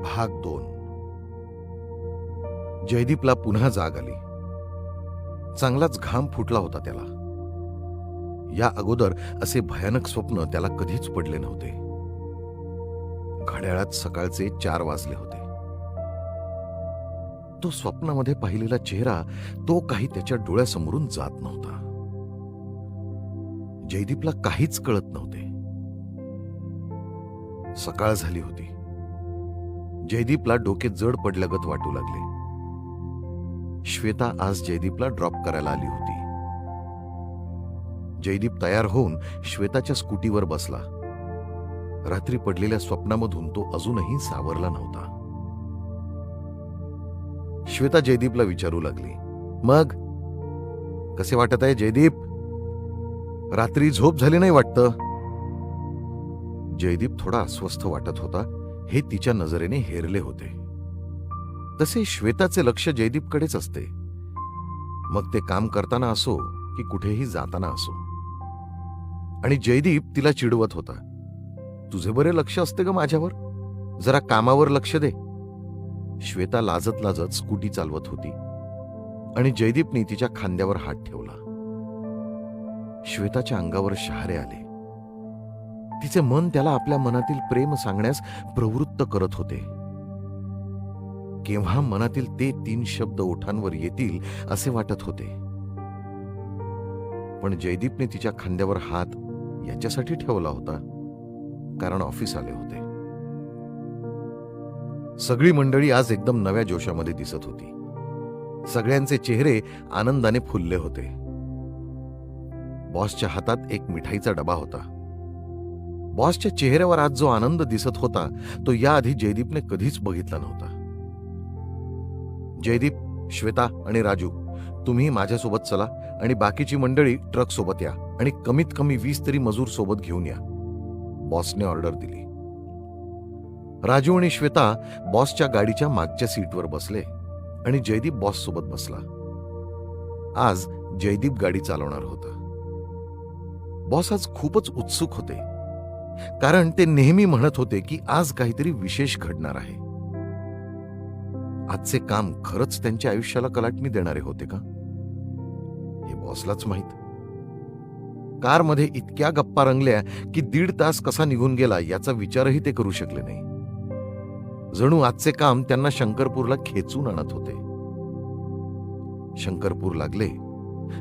भाग 2. जयदीपला पुन्हा जाग आली. चांगलाच घाम फुटला होता त्याला. या अगोदर असे भयानक स्वप्न त्याला कधीच पडले नव्हते. घड्याळात सकाळचे 4 वाजले होते. तो स्वप्नामध्ये पाहिलेला चेहरा तो काही त्याच्या डोळ्यासमोरून जात नव्हता. जयदीपला काहीच कळत नव्हते. सकाळ झाली होती. जयदीपला डोके जड पडल्यागत वाटू लागले. श्वेता आज जयदीपला ड्रॉप करायला आली होती. जयदीप तयार होऊन श्वेताच्या स्कूटीवर बसला. रात्री पडलेल्या स्वप्नामधून तो अजूनही सावरला नव्हता. श्वेता जयदीपला विचारू लागली, मग कसे वाटत आहे जयदीप? रात्री झोप झाली नाही वाटतं? जयदीप थोडा अस्वस्थ वाटत होता हे तिच्या नजरेने हेरले होते. तसे श्वेताचे लक्ष जयदीपकडेच असते, मग ते काम करताना असो की कुठेही जाताना असो. आणि जयदीप तिला चिडवत होता, तुझे बरे लक्ष असते ग माझ्यावर, जरा कामावर लक्ष दे. श्वेता लाजत लाजत स्कूटी चालवत होती आणि जयदीपने तिच्या खांद्यावर हात ठेवला. श्वेताच्या अंगावर शहारे आले. तिचे मन त्याला आपल्या मनातील प्रेम सांगण्यास प्रवृत्त करत होते. केव्हा मनातील ते 3 शब्द ओठांवर येतील असे वाटत होते. पण जयदीपने तिच्या खांद्यावर हात याच्यासाठी ठेवला होता कारण ऑफिस आले होते. सगळी मंडळी आज एकदम नव्या जोशामध्ये दिसत होती. सगळ्यांचे चेहरे आनंदाने फुलले होते. बॉसच्या हातात एक मिठाईचा डबा होता. बॉसच्या चेहऱ्यावर आज जो आनंद दिसत होता तो याआधी जयदीपने कधीच बघितला नव्हता. जयदीप, श्वेता आणि राजू, तुम्ही माझ्यासोबत चला आणि बाकीची मंडळी ट्रक सोबत या आणि कमीत कमी 20 तरी मजूर सोबत घेऊन या, बॉसने ऑर्डर दिली. राजू आणि श्वेता बॉसच्या गाडीच्या मागच्या सीटवर बसले आणि जयदीप बॉस सोबत बसला. आज जयदीप गाडी चालवणार होता. बॉस आज खूपच उत्सुक होते कारण ते नेहमी म्हणत होते की आज काहीतरी विशेष घडणार आहे. आजचे काम खरंच त्यांच्या आयुष्याला कलाटणी देणारे होते का हे बॉसलाच माहित. कारमध्ये इतक्या गप्पा रंगल्या की 1.5 तास कसा निघून गेला याचा विचारही ते करू शकले नाही. जणू आजचे काम त्यांना शंकरपूरला खेचून आणत होते. शंकरपूर लागले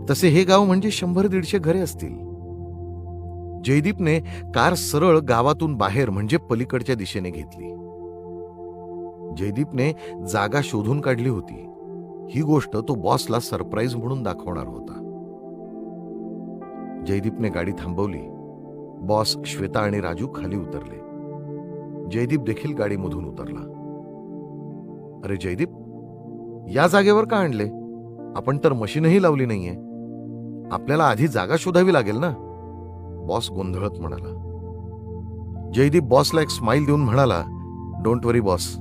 तसे हे गाव म्हणजे 100-150 घरे असतील. जयदीपने कार सरळ गावातून बाहेर म्हणजे पलीकडच्या दिशेने घेतली. जयदीपने जागा शोधून काढली होती. ही गोष्ट तो बॉसला सरप्राईज म्हणून दाखवणार होता. जयदीपने गाडी थांबवली. बॉस, श्वेता आणि राजू खाली उतरले. जयदीप देखील गाडीमधून उतरला. अरे जयदीप, या जागेवर का आणले? आपण तर मशीनही लावली नाहीये. आपल्याला आधी जागा शोधावी लागेल ना, बॉस गोंधळत म्हणाला. जयदीप बॉसला एक स्माइल देऊन म्हणाला, डोंट वरी बॉस,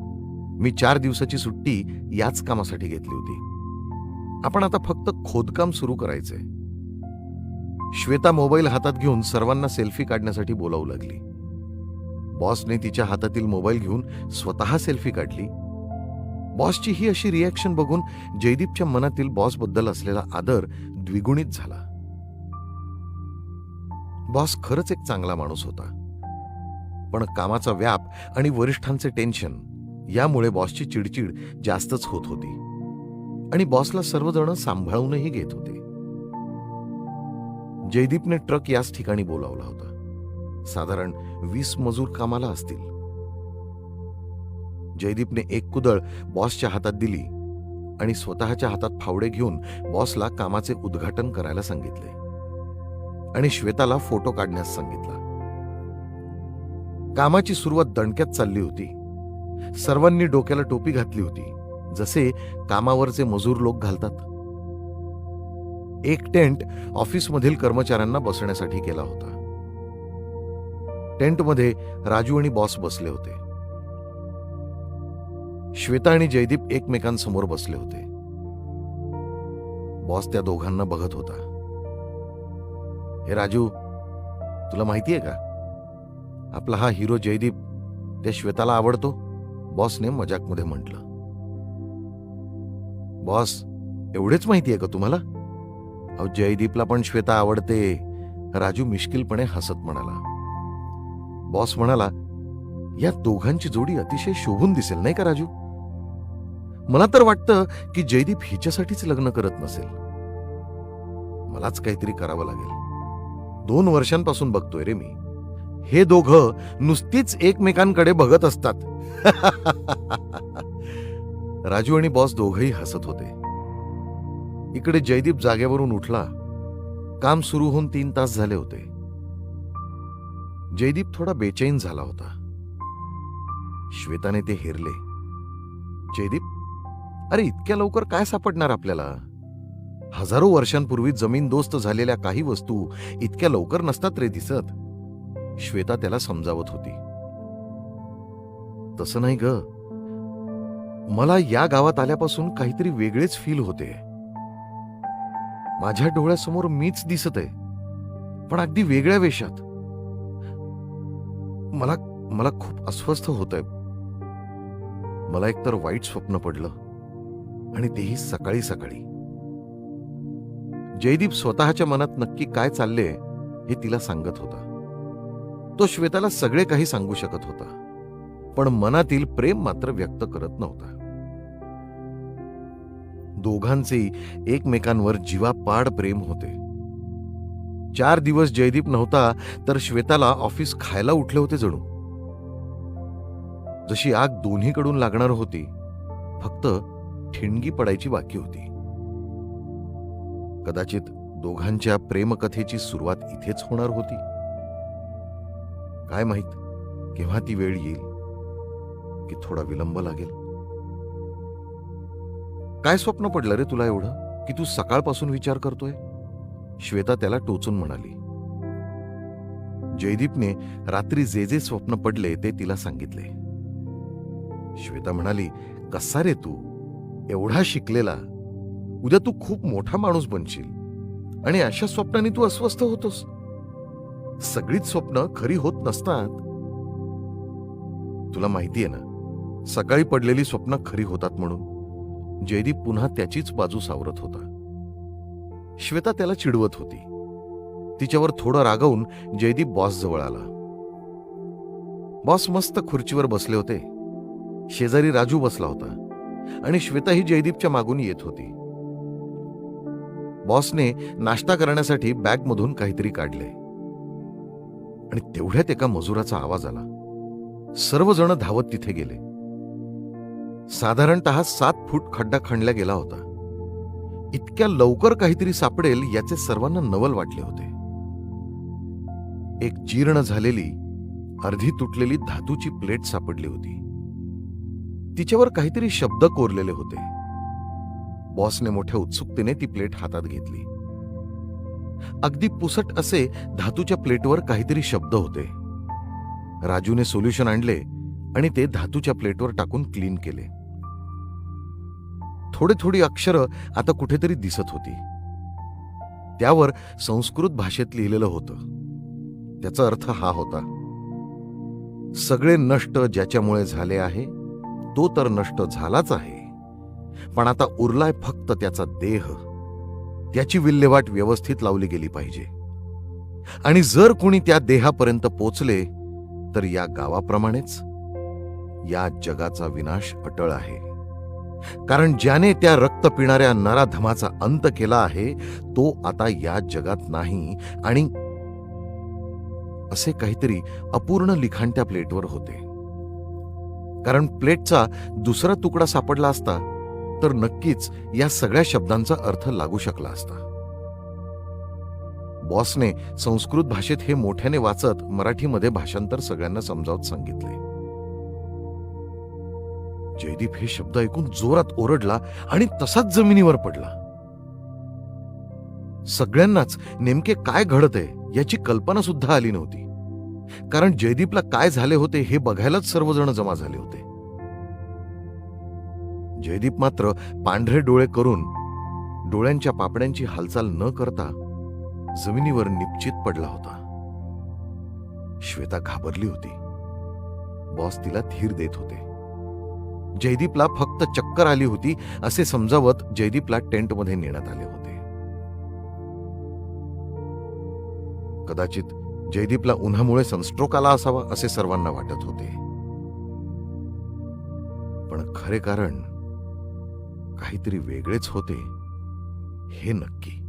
मी 4 दिवसाची सुट्टी याच कामासाठी घेतली होती. आपण आता फक्त खोदकाम सुरू करायचंय. श्वेता मोबाईल हातात घेऊन सर्वांना सेल्फी काढण्यासाठी बोलावू लागली. बॉसने तिच्या हातातील मोबाईल घेऊन स्वतः सेल्फी काढली. बॉसची ही अशी रिॲक्शन बघून जयदीपच्या मनातील बॉसबद्दल असलेला आदर द्विगुणित झाला. बॉस खरंच एक चांगला माणूस होता, पण कामाचा व्याप आणि वरिष्ठांचे टेन्शन यामुळे बॉसची चिडचिड जास्तच होत होती आणि बॉसला सर्वजण सांभाळूनही घेत होते. जयदीपने ट्रक याच ठिकाणी बोलावला होता. साधारण 20 मजूर कामाला असतील. जयदीपने एक कुदळ बॉसच्या हातात दिली आणि स्वतःच्या हातात फावडे घेऊन बॉसला कामाचे उद्घाटन करायला सांगितले आणि श्वेताला फोटो काढण्यास सांगितला. कामाची सुरुवात दणक्यात चालली होती. सर्वांनी डोक्याला टोपी घातली होती, जसे कामावरचे मजूर लोक घालतात. एक टेंट ऑफिसमधील कर्मचाऱ्यांना बसण्यासाठी केला होता. टेंटमध्ये राजू आणि बॉस बसले होते. श्वेता आणि जयदीप एकमेकांसमोर बसले होते. बॉस त्या दोघांना बघत होता. हे राजू, तुला माहितीये का, आपला हा हिरो जयदीप त्या श्वेताला आवडतो. बॉसने मजाकमध्ये म्हटलं. बॉस, एवढेच माहिती आहे का तुम्हाला? अहो, जयदीपला पण श्वेता आवडते, राजू मिश्किलपणे हसत म्हणाला. बॉस म्हणाला, या दोघांची जोडी अतिशय शोभून दिसेल नाही का राजू? मला तर वाटतं की जयदीप हिच्यासाठीच लग्न करत नसेल. मलाच काहीतरी करावं लागेल. 2 वर्षांपासून बघतोय रे मी, हे दोघं नुसतीच एकमेकांकडे बघत असतात. राजू आणि बॉस दोघंही हसत होते. इकडे जयदीप जागेवरून उठला. काम सुरू होऊन 3 तास झाले होते. जयदीप थोडा बेचैन झाला होता. श्वेताने ते हेरले. जयदीप, अरे इतक्या लवकर काय सापडणार आपल्याला? हजारो वर्षांपूर्वी जमीनदोस्त झालेल्या काही वस्तू इतक्या लवकर नसतात रे दिसत. श्वेता त्याला समजावत होती. तसं नाही ग, मला या गावात आल्यापासून काहीतरी वेगळेच फील होते. माझ्या डोळ्यासमोर मीच दिसत आहे, पण अगदी वेगळ्या वेशात. मला खूप अस्वस्थ होतंय. मला एकतर वाईट स्वप्न पडलं, आणि तेही सकाळी सकाळी. जयदीप स्वतःच्या मनात नक्की काय चालले हे तिला सांगत होता. तो श्वेताला सगळे काही सांगू शकत होता, पण मनातील प्रेम मात्र व्यक्त करत नव्हता. दोघांचेही एकमेकांवर जीवापाड प्रेम होते. 4 दिवस जयदीप नव्हता तर श्वेताला ऑफिस खायला उठले होते जणू. जशी आग दोन्हीकडून लागणार होती, फक्त ठिणगी पडायची बाकी होती. कदाचित दोघांच्या प्रेमकथेची सुरुवात इथेच होणार होती. काय माहित केव्हा ती वेळ येईल, की थोडा विलंब लागेल. काय स्वप्न पडलं रे तुला एवढं की तू सकाळपासून विचार करतोय? श्वेता त्याला टोचून म्हणाली. जयदीपने रात्री जे जे स्वप्न पडले ते तिला सांगितले. श्वेता म्हणाली, कसा रे तू, एवढा शिकलेला, उद्या तू खूप मोठा माणूस बनशील, आणि अशा स्वप्नांनी तू अस्वस्थ होतोस. सगळीच स्वप्न खरी होत नसतात. तुला माहितीये ना, सकाळी पडलेली स्वप्न खरी होतात म्हणून. जयदीप पुन्हा त्याचीच बाजू सावरत होता. श्वेता त्याला चिडवत होती. तिच्यावर थोडं रागावून जयदीप बॉस जवळ आला. बॉस मस्त खुर्चीवर बसले होते. शेजारी राजू बसला होता, आणि श्वेता ही जयदीपच्या मागून येत होती. बॉसने नाश्ता करण्यासाठी बॅगमधून काहीतरी काढले, आणि तेवढ्यात एका मजुराचा आवाज आला. सर्वजण धावत तिथे गेले. साधारणतः 7 फूट खड्डा खणला गेला होता. इतक्या लवकर काहीतरी सापडेल याचे सर्वांना नवल वाटले होते. एक जीर्ण झालेली, अर्धी तुटलेली धातूची प्लेट सापडली होती. तिच्यावर काहीतरी शब्द कोरलेले होते. बॉसने मोठ्या उत्सुकतेने ती प्लेट हातात घेतली. अगदी पुसट असे धातूच्या प्लेटवर काहीतरी शब्द होते. राजूने सोल्युशन आणले आणि ते धातूच्या प्लेटवर टाकून क्लीन केले. थोडी अक्षरं आता कुठेतरी दिसत होती. त्यावर संस्कृत भाषेत लिहिलेलं होतं. त्याचा अर्थ हा होता, सगळे नष्ट ज्याच्यामुळे झाले आहे तो तर नष्ट झालाच आहे, पण आता उरलाय फक्त त्याचा देह. त्याची विल्हेवाट व्यवस्थित लावली गेली पाहिजे, आणि जर कोणी त्या देहापर्यंत पोचले तर या गावाप्रमाणेच या जगाचा विनाश अटळ आहे. कारण ज्याने त्या रक्त पिणाऱ्या नराधमाचा अंत केला आहे तो आता या जगात नाही. आणि असे काहीतरी अपूर्ण लिखाण त्या प्लेटवर होते. कारण प्लेटचा दुसरा तुकडा सापडला असता तर नक्कीच या सगळ्या शब्दांचा अर्थ लागू शकला असता. बॉसने संस्कृत भाषेत हे मोठ्याने वाचत मराठीमध्ये भाषांतर सगळ्यांना समजावत सांगितले. जयदीप हे शब्द ऐकून जोरात ओरडला आणि तसाच जमिनीवर पडला. सगळ्यांनाच नेमके काय घडत आहे याची कल्पना सुद्धा आली नव्हती. कारण जयदीपला काय झाले होते हे बघायलाच सर्वजण जमा झाले होते. जयदीप मात्र पांढरे डोळे करून डोळ्यांच्या पापड्यांची हालचाल न करता जमिनीवर निपचित पडला होता. श्वेता घाबरली होती. बॉस तिला धीर देत होते. जयदीपला फक्त चक्कर आली होती असे समजावत जयदीपला टेंटमध्ये नेण्यात आले होते. कदाचित जयदीपला उन्हामुळे सनस्ट्रोक आला असावा असे सर्वांना वाटत होते. पण खरे कारण काहीतरी वेगळेच होते हे नक्की.